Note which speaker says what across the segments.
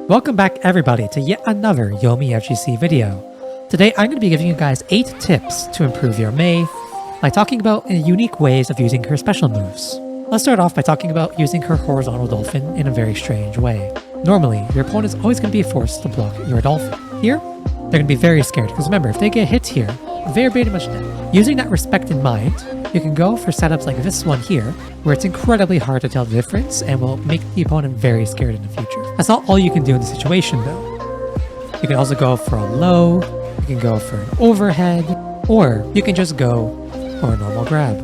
Speaker 1: Welcome back everybody to yet another Yomi FGC video. Today I'm going to be giving you guys 8 tips to improve your Mei by talking about unique ways of using her special moves. Let's start off by talking about using her horizontal dolphin in a very strange way. Normally, your opponent's always going to be forced to block your dolphin. Here, they're going to be very scared because remember, if they get hit here, they're pretty much dead. Using that respect in mind, you can go for setups like this one here, where it's incredibly hard to tell the difference and will make the opponent very scared in the future. That's not all you can do in the situation though. You can also go for a low, you can go for an overhead, or you can just go for a normal grab.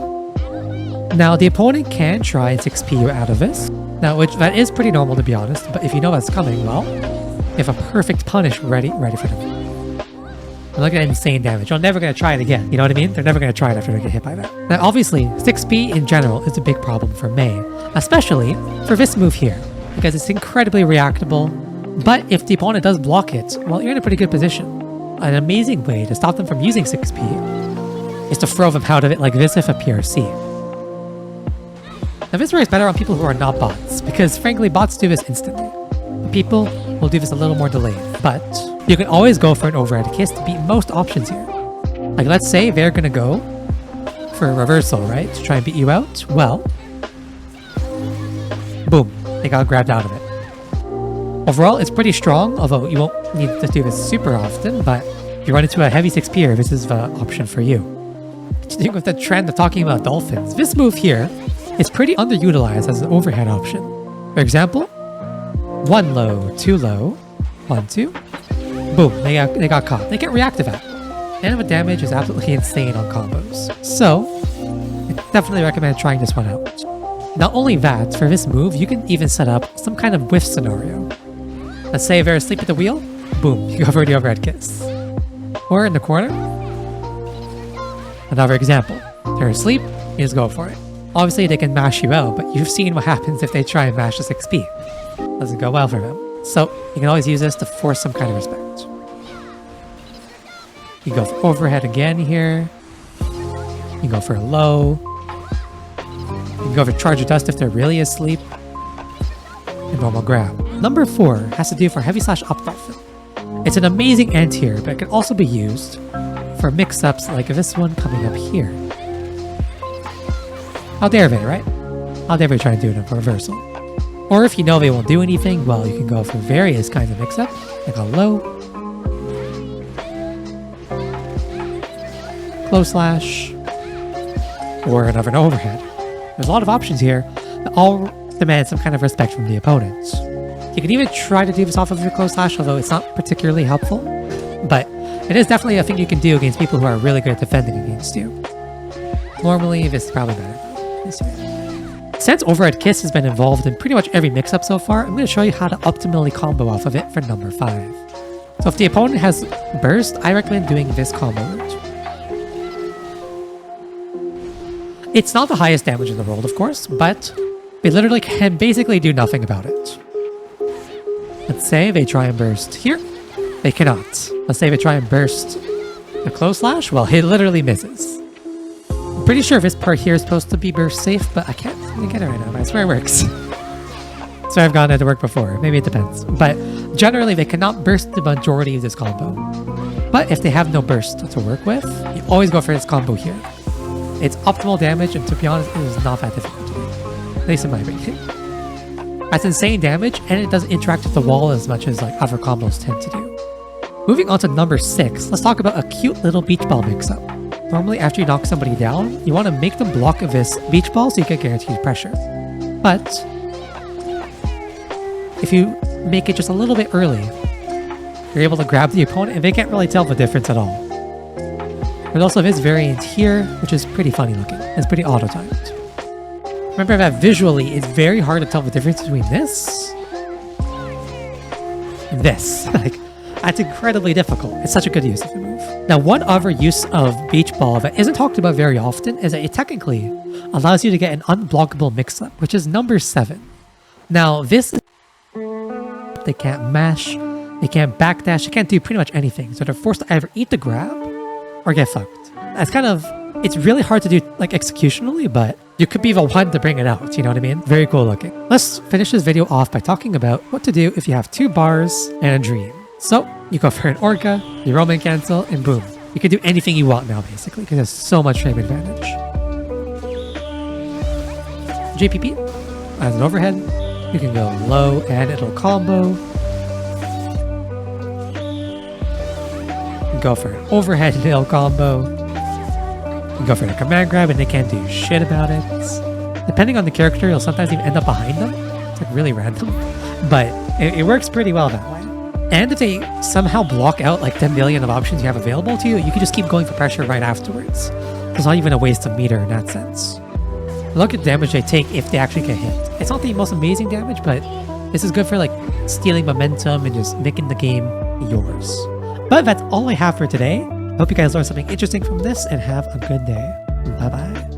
Speaker 1: Now the opponent can try and 6p you out of this, now that is pretty normal to be honest, but if you know that's coming, well, you have a perfect punish ready for them. And look at that insane damage. You're never going to try it again. You know what I mean? They're never going to try it after they get hit by that. Now, obviously, 6p in general is a big problem for Mei, especially for this move here, because it's incredibly reactable. But if the opponent does block it, well, you're in a pretty good position. An amazing way to stop them from using 6p is to throw them out of it like this with a PRC. Now, this works better on people who are not bots, because frankly, bots do this instantly. People will do this a little more delayed, but you can always go for an overhead kiss to beat most options here. Like let's say they're gonna go for a reversal, right? To try and beat you out. Well, boom, they got grabbed out of it. Overall, it's pretty strong, although you won't need to do this super often, but if you run into a heavy 6p, this is the option for you. Continuing with the trend of talking about dolphins, this move here is pretty underutilized as an overhead option. For example, 1 low, 2 low, 1, 2. Boom, they got caught. They get reactive at. And the damage is absolutely insane on combos. So, I definitely recommend trying this one out. Not only that, for this move, you can even set up some kind of whiff scenario. Let's say they're asleep at the wheel, boom, you go for the overhead kiss. Or in the corner. Another example. They're asleep, you just go for it. Obviously, they can mash you out, but you've seen what happens if they try and mash the 6p. Doesn't go well for them. So, you can always use this to force some kind of respect. You go for overhead again here. You go for a low. You can go for charge of dust if they're really asleep. And normal grab. Number 4 has to do for heavy slash up dolphin. It's an amazing anti-air, but it can also be used for mix-ups like this one coming up here. How dare they, right? How dare they try and do it in a reversal? Or if you know they won't do anything, well, you can go for various kinds of mix-up, like a low, close slash, or another overhead. There's a lot of options here that all demand some kind of respect from the opponent. You can even try to do this off of your close slash, although it's not particularly helpful, but it is definitely a thing you can do against people who are really good at defending against you. Normally, this is probably better. Since overhead kiss has been involved in pretty much every mix-up so far, I'm going to show you how to optimally combo off of it for number 5. So if the opponent has burst, I recommend doing this combo route. It's not the highest damage in the world, of course, but they literally can basically do nothing about it. Let's say they try and burst here. They cannot. Let's say they try and burst the close slash. Well, it literally misses. I'm pretty sure this part here is supposed to be burst safe, but I can't really get it right now, but I swear it works. So I've gotten it to work before. Maybe it depends. But generally, they cannot burst the majority of this combo. But if they have no burst to work with, you always go for this combo here. It's optimal damage, and to be honest, it is not that difficult to do. At least in my opinion. That's insane damage, and it doesn't interact with the wall as much as like other combos tend to do. Moving on to number 6, let's talk about a cute little beach ball mix-up. Normally, after you knock somebody down, you want to make them block this beach ball so you get guaranteed pressure. But if you make it just a little bit early, you're able to grab the opponent and they can't really tell the difference at all. There's also this variant here, which is pretty funny looking. It's pretty auto-timed. Remember that visually, it's very hard to tell the difference between this and this. Like, that's incredibly difficult. It's such a good use of the move. Now, one other use of Beach Ball that isn't talked about very often is that it technically allows you to get an unblockable mix-up, which is number 7. Now, this is... They can't mash, they can't backdash, they can't do pretty much anything. So they're forced to either eat the grab or get fucked. That's kind of It's really hard to do like executionally, but you could be the one to bring it out, you know what I mean? Very cool looking. Let's finish this video off by talking about what to do if you have 2 bars and a dream. So you go for an Orca, you Roman cancel, and boom. You can do anything you want now basically because there's so much frame advantage. JPP as an overhead. You can go low and it'll combo. Go for an overhead and it'll combo. You go for a command grab and they can't do shit about it. Depending on the character, you'll sometimes even end up behind them. It's like really random, but it works pretty well that way. And if they somehow block out like 10 million of options you have available to you, you can just keep going for pressure right afterwards. It's not even a waste of meter in that sense. Look at damage they take if they actually get hit. It's not the most amazing damage, but this is good for like stealing momentum and just making the game yours. But that's all I have for today. I hope you guys learned something interesting from this and have a good day. Bye-bye.